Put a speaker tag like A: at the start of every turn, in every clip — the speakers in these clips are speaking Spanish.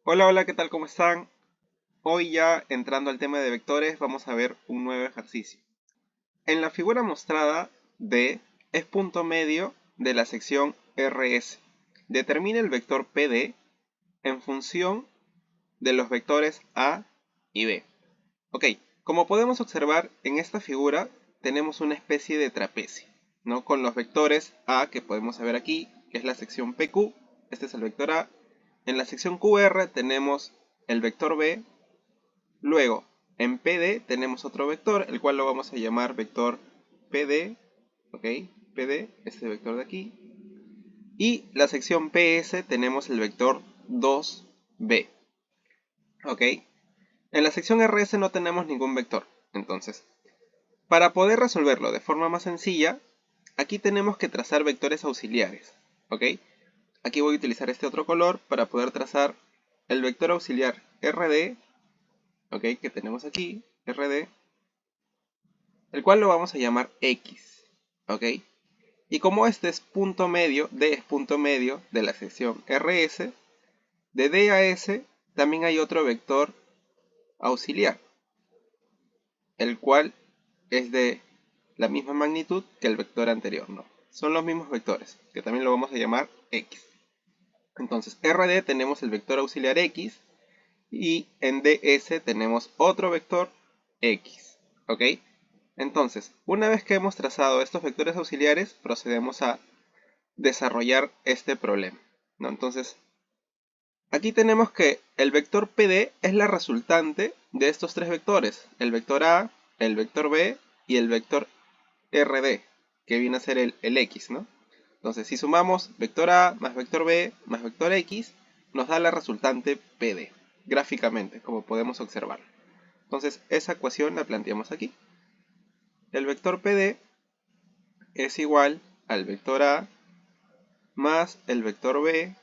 A: Hola, hola, ¿qué tal? ¿Cómo están? Hoy ya entrando al tema de vectores vamos a ver un nuevo ejercicio. En la figura mostrada, D es punto medio de la sección RS. Determina el vector PD en función de los vectores A y B. Ok, como podemos observar en esta figura tenemos una especie de trapecio, ¿no? Con los vectores A que podemos ver aquí, que es la sección PQ, este es el vector A. En la sección QR tenemos el vector B. Luego, en PD tenemos otro vector, el cual lo vamos a llamar vector PD, ¿ok? PD, este vector de aquí. Y la sección PS tenemos el vector 2B, ¿ok? En la sección RS no tenemos ningún vector, entonces, para poder resolverlo de forma más sencilla, aquí tenemos que trazar vectores auxiliares, ¿ok? Aquí voy a utilizar este otro color para poder trazar el vector auxiliar RD, ¿ok? Que tenemos aquí, RD, el cual lo vamos a llamar X, ¿ok? Y como este es punto medio, D es punto medio de la sección RS, de D a S también hay otro vector auxiliar, el cual es de la misma magnitud que el vector anterior, ¿no? Son los mismos vectores, que también lo vamos a llamar X. Entonces, RD tenemos el vector auxiliar X y en DS tenemos otro vector X, ¿ok? Entonces, una vez que hemos trazado estos vectores auxiliares, procedemos a desarrollar este problema, ¿no? Entonces, aquí tenemos que el vector PD es la resultante de estos tres vectores, el vector A, el vector B y el vector RD, que viene a ser el X, ¿no? Entonces, si sumamos vector A más vector B más vector X, nos da la resultante PD, gráficamente, como podemos observar. Entonces, esa ecuación la planteamos aquí. El vector PD es igual al vector A más el vector B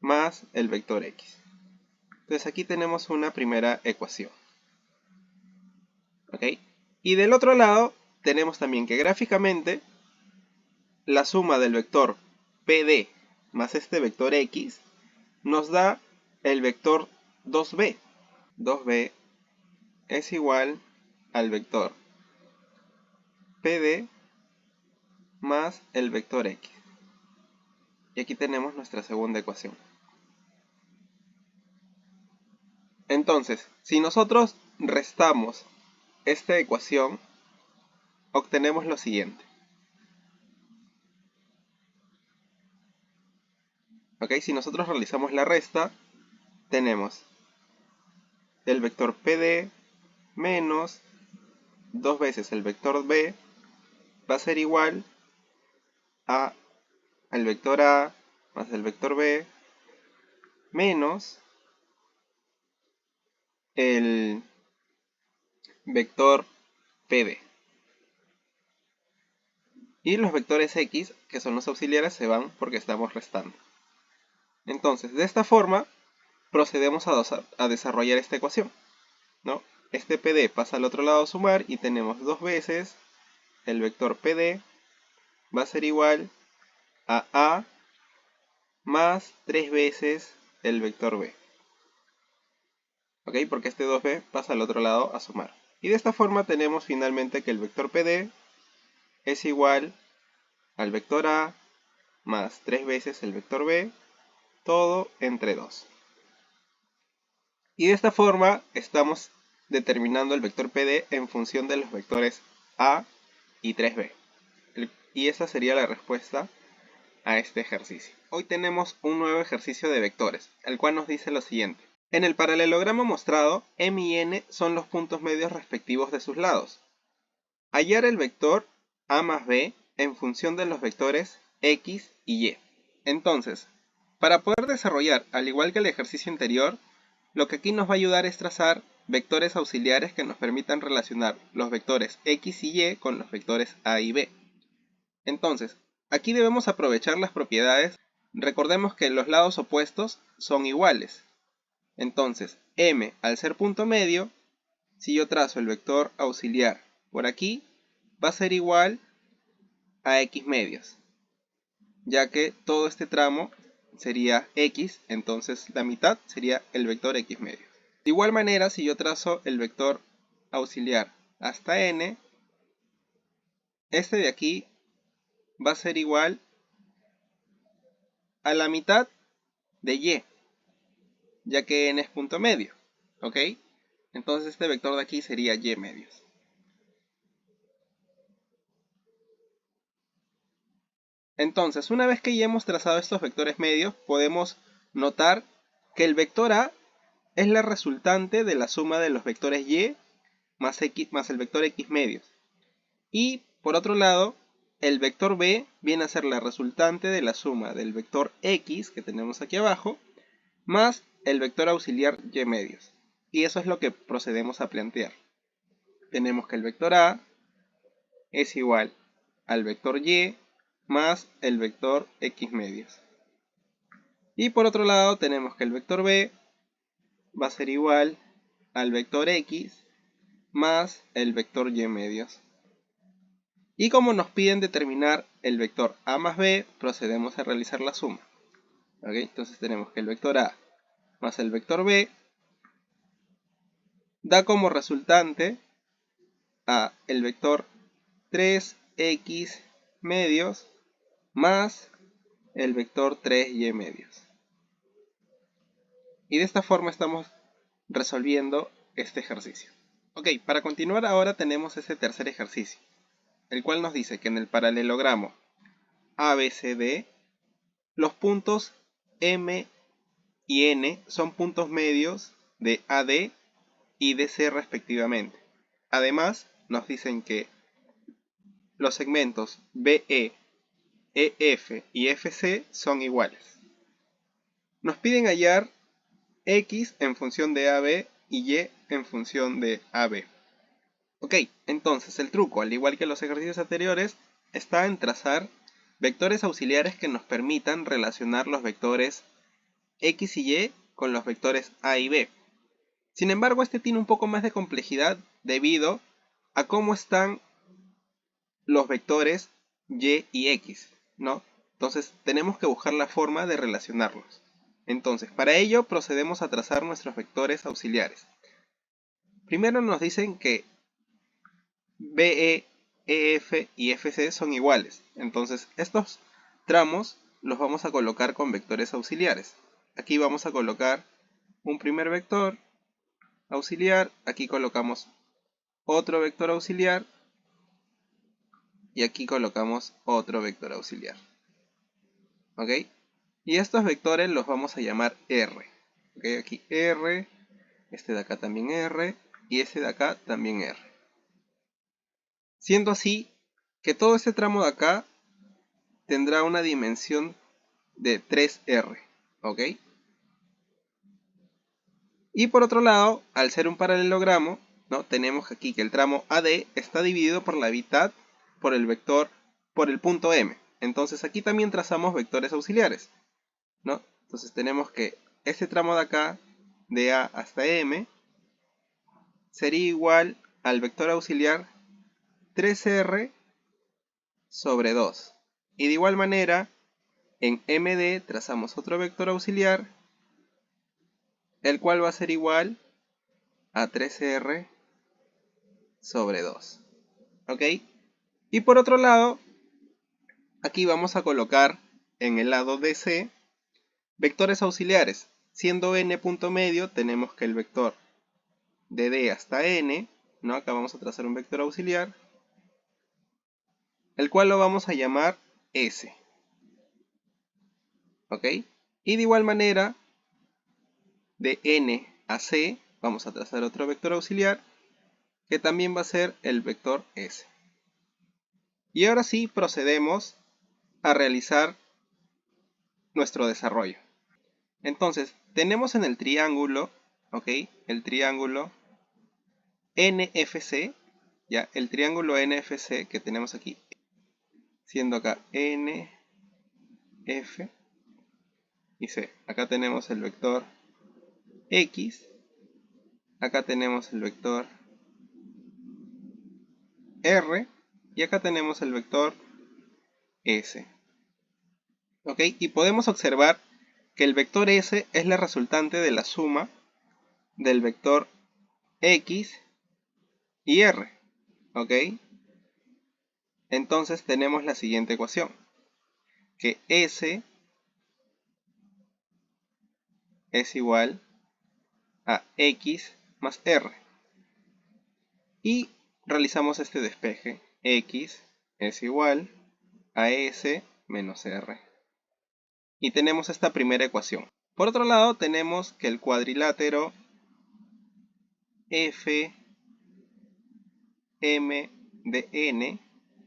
A: más el vector X. Entonces aquí tenemos una primera ecuación, ¿ok? Y del otro lado tenemos también que gráficamente la suma del vector PD más este vector X nos da el vector 2B. 2B es igual al vector PD más el vector X. Y aquí tenemos nuestra segunda ecuación. Entonces, si nosotros restamos esta ecuación, obtenemos lo siguiente. ¿Ok? Si nosotros realizamos la resta, tenemos el vector PD menos 2 veces el vector B va a ser igual a el vector A más el vector B menos el vector PD. Y los vectores X, que son los auxiliares, se van porque estamos restando. Entonces, de esta forma, procedemos a desarrollar esta ecuación, ¿no? Este PD pasa al otro lado a sumar y tenemos 2 veces el vector PD va a ser igual a A más 3 veces el vector B. ¿Ok? Porque este 2B pasa al otro lado a sumar. Y de esta forma tenemos finalmente que el vector PD es igual al vector A más 3 veces el vector B, todo entre 2. Y de esta forma estamos determinando el vector PD en función de los vectores A y 3B. Y esa sería la respuesta a este ejercicio. Hoy tenemos un nuevo ejercicio de vectores, el cual nos dice lo siguiente. En el paralelogramo mostrado, M y N son los puntos medios respectivos de sus lados. Hallar el vector A más B en función de los vectores X y Y. Entonces, para poder desarrollar, al igual que el ejercicio anterior, lo que aquí nos va a ayudar es trazar vectores auxiliares que nos permitan relacionar los vectores X y Y con los vectores A y B. Entonces, aquí debemos aprovechar las propiedades. Recordemos que los lados opuestos son iguales. Entonces, M al ser punto medio, si yo trazo el vector auxiliar por aquí, va a ser igual a X medios, ya que todo este tramo sería x, entonces la mitad sería el vector x medios. De igual manera, si yo trazo el vector auxiliar hasta n, este de aquí va a ser igual a la mitad de y, ya que n es punto medio, ¿ok? Entonces este vector de aquí sería y medios. Entonces, una vez que ya hemos trazado estos vectores medios, podemos notar que el vector A es la resultante de la suma de los vectores y más el vector x medios. Y, por otro lado, el vector b viene a ser la resultante de la suma del vector x, que tenemos aquí abajo, más el vector auxiliar y medios. Y eso es lo que procedemos a plantear. Tenemos que el vector a es igual al vector y más el vector x medios. Y por otro lado tenemos que el vector b va a ser igual al vector x más el vector y medios. Y como nos piden determinar el vector a más b, procedemos a realizar la suma. ¿Ok? Entonces tenemos que el vector a más el vector b da como resultante a el vector 3x medios más el vector 3y medios. Y de esta forma estamos resolviendo este ejercicio. Ok, para continuar ahora tenemos ese tercer ejercicio, el cual nos dice que en el paralelogramo ABCD los puntos M y N son puntos medios de AD y DC respectivamente. Además, nos dicen que los segmentos BE, EF y FC son iguales. Nos piden hallar X en función de AB y Y en función de AB. Ok, entonces el truco, al igual que los ejercicios anteriores, está en trazar vectores auxiliares que nos permitan relacionar los vectores X y Y con los vectores A y B. Sin embargo, este tiene un poco más de complejidad debido a cómo están los vectores Y y X, ¿no? Entonces tenemos que buscar la forma de relacionarlos. Entonces, para ello procedemos a trazar nuestros vectores auxiliares. Primero nos dicen que BE, EF y FC son iguales. Entonces, estos tramos los vamos a colocar con vectores auxiliares. Aquí vamos a colocar un primer vector auxiliar, aquí colocamos otro vector auxiliar y aquí colocamos otro vector auxiliar. ¿Ok? Y estos vectores los vamos a llamar R. ¿Ok? Aquí R, este de acá también R y este de acá también R. Siendo así que todo este tramo de acá tendrá una dimensión de 3R. ¿Ok? Y por otro lado, al ser un paralelogramo, ¿no? Tenemos aquí que el tramo AD está dividido por la mitad por el vector, por el punto M. Entonces aquí también trazamos vectores auxiliares, ¿no? Entonces tenemos que este tramo de acá, de A hasta M, sería igual al vector auxiliar 3R sobre 2. Y de igual manera, en MD trazamos otro vector auxiliar, el cual va a ser igual a 3R sobre 2. ¿Ok? Y por otro lado, aquí vamos a colocar en el lado DC vectores auxiliares. Siendo n punto medio, tenemos que el vector de D hasta n, ¿no? Acá vamos a trazar un vector auxiliar, el cual lo vamos a llamar S. ¿Ok? Y de igual manera, de n a C, vamos a trazar otro vector auxiliar, que también va a ser el vector S. Y ahora sí procedemos a realizar nuestro desarrollo. Entonces, tenemos en el triángulo, ¿ok? El triángulo NFC, ya, el triángulo NFC que tenemos aquí, siendo acá N, F y C. Acá tenemos el vector X, acá tenemos el vector R y acá tenemos el vector S. ¿Ok? Y podemos observar que el vector S es la resultante de la suma del vector X y R, ¿ok? Entonces tenemos la siguiente ecuación, que S es igual a X más R. Y realizamos este despeje. X es igual a S menos R. Y tenemos esta primera ecuación. Por otro lado, tenemos que el cuadrilátero FMDN,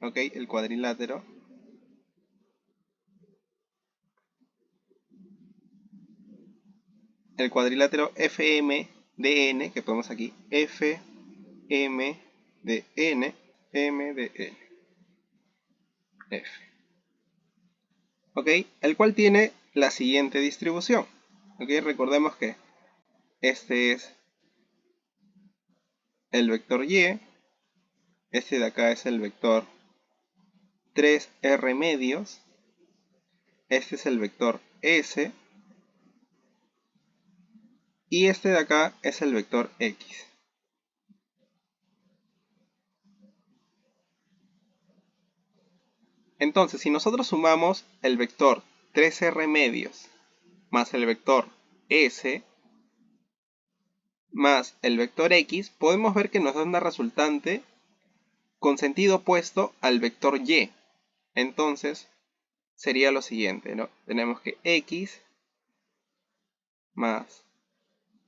A: ¿ok? El cuadrilátero FMDN, que ponemos aquí, FMDN, MDN, F. ¿Ok? El cual tiene la siguiente distribución. ¿Ok? Recordemos que este es el vector Y, este de acá es el vector 3R medios, este es el vector S, y este de acá es el vector X. Entonces, si nosotros sumamos el vector 3R medios más el vector S más el vector X, podemos ver que nos da una resultante con sentido opuesto al vector Y. Entonces, sería lo siguiente, ¿no? Tenemos que X más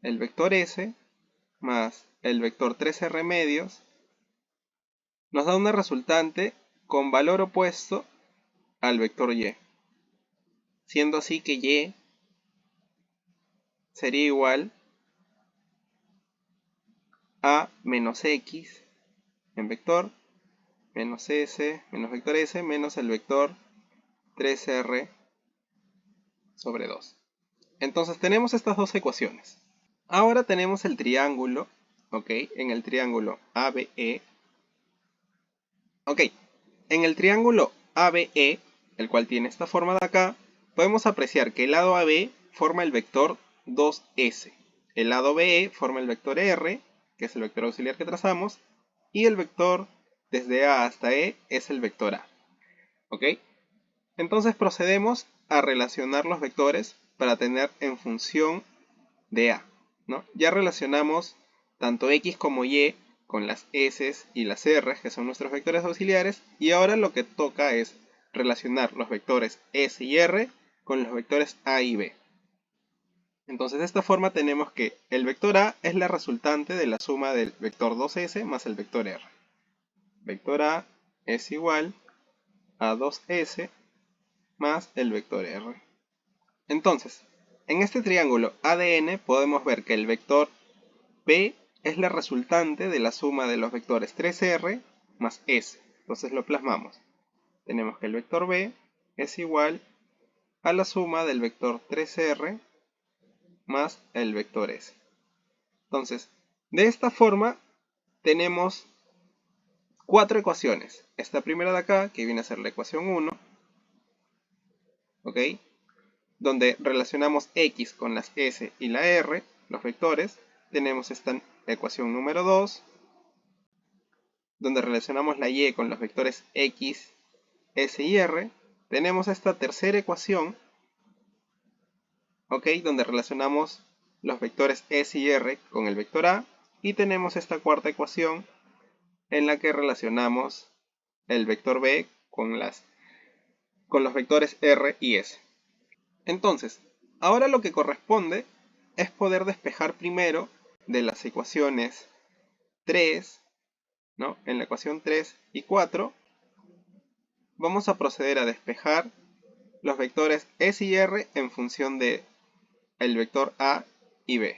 A: el vector S más el vector 3R medios nos da una resultante con valor opuesto al vector Y, siendo así que Y sería igual a menos X en vector menos S menos vector S menos el vector 3R sobre 2. Entonces tenemos estas dos ecuaciones. Ahora tenemos el triángulo, ¿ok? En el triángulo ABE. Ok, en el triángulo ABE, el cual tiene esta forma de acá, podemos apreciar que el lado AB forma el vector 2S. El lado BE forma el vector R, que es el vector auxiliar que trazamos, y el vector desde A hasta E es el vector A. ¿Ok? Entonces procedemos a relacionar los vectores para tener en función de A, ¿no? Ya relacionamos tanto X como Y con las S y las R, que son nuestros vectores auxiliares, y ahora lo que toca es relacionar los vectores S y R con los vectores A y B. Entonces de esta forma tenemos que el vector A es la resultante de la suma del vector 2S más el vector R. Vector A es igual a 2S más el vector R. Entonces, en este triángulo ADN podemos ver que el vector B es la resultante de la suma de los vectores 3R más S. Entonces lo plasmamos. Tenemos que el vector B es igual a la suma del vector 3R más el vector S. Entonces, de esta forma tenemos cuatro ecuaciones. Esta primera de acá, que viene a ser la ecuación 1, ¿ok? Donde relacionamos X con las S y la R, los vectores. Tenemos esta ecuación número 2, donde relacionamos la Y con los vectores X, S y R. Tenemos esta tercera ecuación, ¿ok? Donde relacionamos los vectores S y R con el vector A. Y tenemos esta cuarta ecuación en la que relacionamos el vector B con los vectores R y S. Entonces, ahora lo que corresponde es poder despejar primero de las ecuaciones 3, ¿no? En la ecuación 3 y 4, vamos a proceder a despejar los vectores S y R en función de el vector A y B,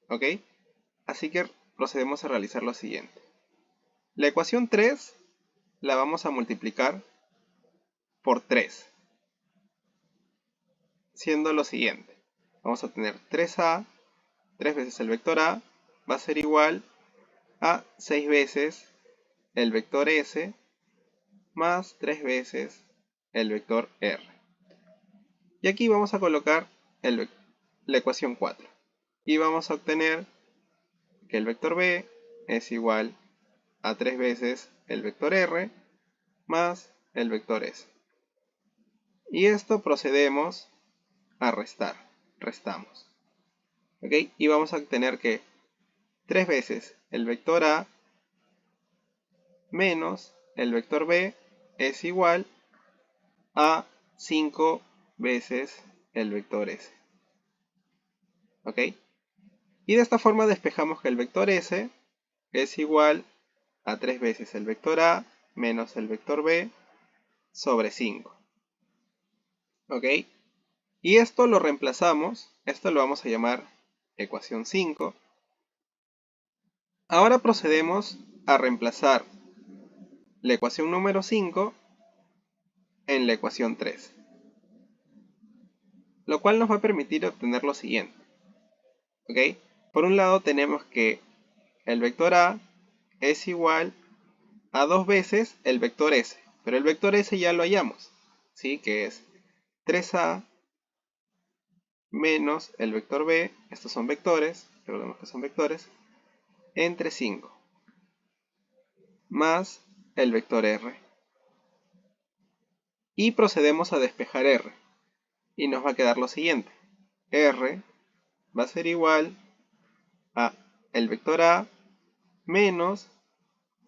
A: ¿ok? Así que procedemos a realizar lo siguiente. La ecuación 3 la vamos a multiplicar por 3, siendo lo siguiente. Vamos a tener 3A, 3 veces el vector A, va a ser igual a 6 veces el vector S más 3 veces el vector R. Y aquí vamos a colocar la ecuación 4. Y vamos a obtener que el vector b es igual a 3 veces el vector r más el vector s. Y esto procedemos a restar. Restamos. ¿Ok? Y vamos a obtener que 3 veces el vector a menos el vector b es igual a 5 veces el vector s. ¿Ok? Y de esta forma despejamos que el vector s es igual a 3 veces el vector a menos el vector b sobre 5. ¿Ok? Y esto lo reemplazamos, esto lo vamos a llamar ecuación 5. Ahora procedemos a reemplazar la ecuación número 5 en la ecuación 3, lo cual nos va a permitir obtener lo siguiente. ¿Ok? Por un lado tenemos que el vector a es igual a 2 veces el vector s, pero el vector s ya lo hallamos, ¿sí? Que es 3a menos el vector b, estos son vectores, recordemos que son vectores, entre 5, más el vector r. Y procedemos a despejar r, y nos va a quedar lo siguiente. R va a ser igual a el vector a menos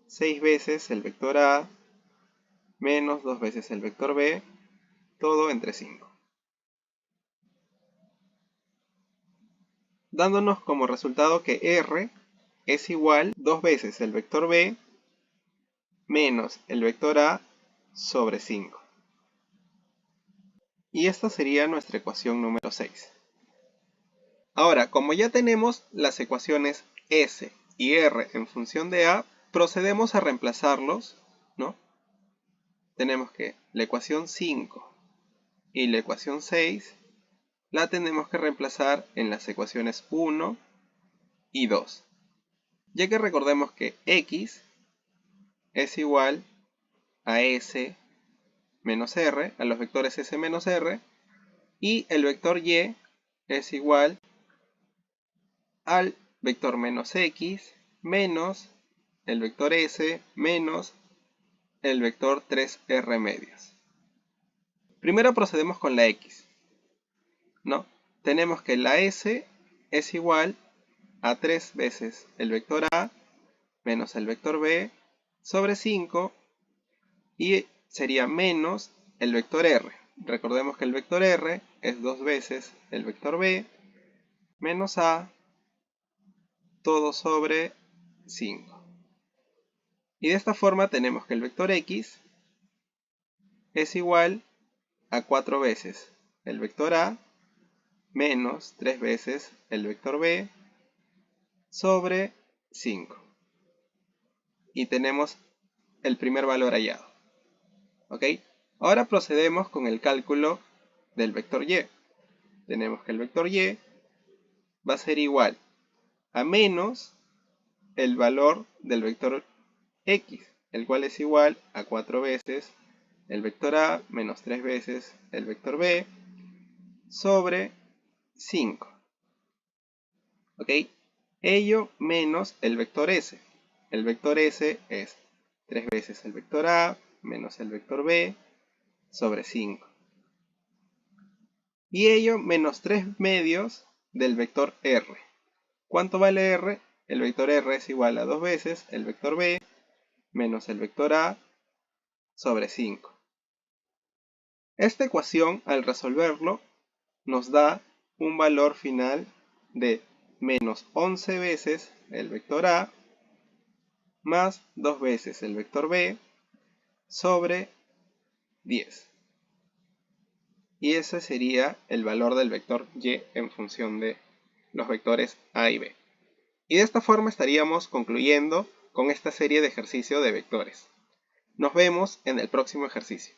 A: 6 veces el vector a menos 2 veces el vector b, todo entre 5. Dándonos como resultado que r es igual 2 veces el vector b menos el vector a sobre 5. Y esta sería nuestra ecuación número 6. Ahora, como ya tenemos las ecuaciones s y r en función de a, procedemos a reemplazarlos, ¿no? Tenemos que la ecuación 5 y la ecuación 6 la tenemos que reemplazar en las ecuaciones 1 y 2. Ya que recordemos que x es igual a s menos r, a los vectores s menos r, y el vector y es igual al vector menos x menos el vector s menos el vector 3r medios. Primero procedemos con la x, ¿no? Tenemos que la s es igual a 3 veces el vector a menos el vector b sobre 5 y sería menos el vector r. Recordemos que el vector r es 2 veces el vector b menos a todo sobre 5. Y de esta forma tenemos que el vector x es igual a 4 veces el vector a menos 3 veces el vector b sobre 5. Y tenemos el primer valor hallado. ¿Ok? Ahora procedemos con el cálculo del vector y. Tenemos que el vector y va a ser igual a menos el valor del vector x, el cual es igual a 4 veces el vector a menos 3 veces el vector b sobre 5. ¿Ok? Ello menos el vector s. El vector s es 3 veces el vector a menos el vector b sobre 5. Y ello menos 3 medios del vector r. ¿Cuánto vale r? El vector r es igual a 2 veces el vector b menos el vector a sobre 5. Esta ecuación, al resolverlo, nos da un valor final de menos 11 veces el vector a más 2 veces el vector b sobre 10. Y ese sería el valor del vector y en función de los vectores a y b. Y de esta forma estaríamos concluyendo con esta serie de ejercicios de vectores. Nos vemos en el próximo ejercicio.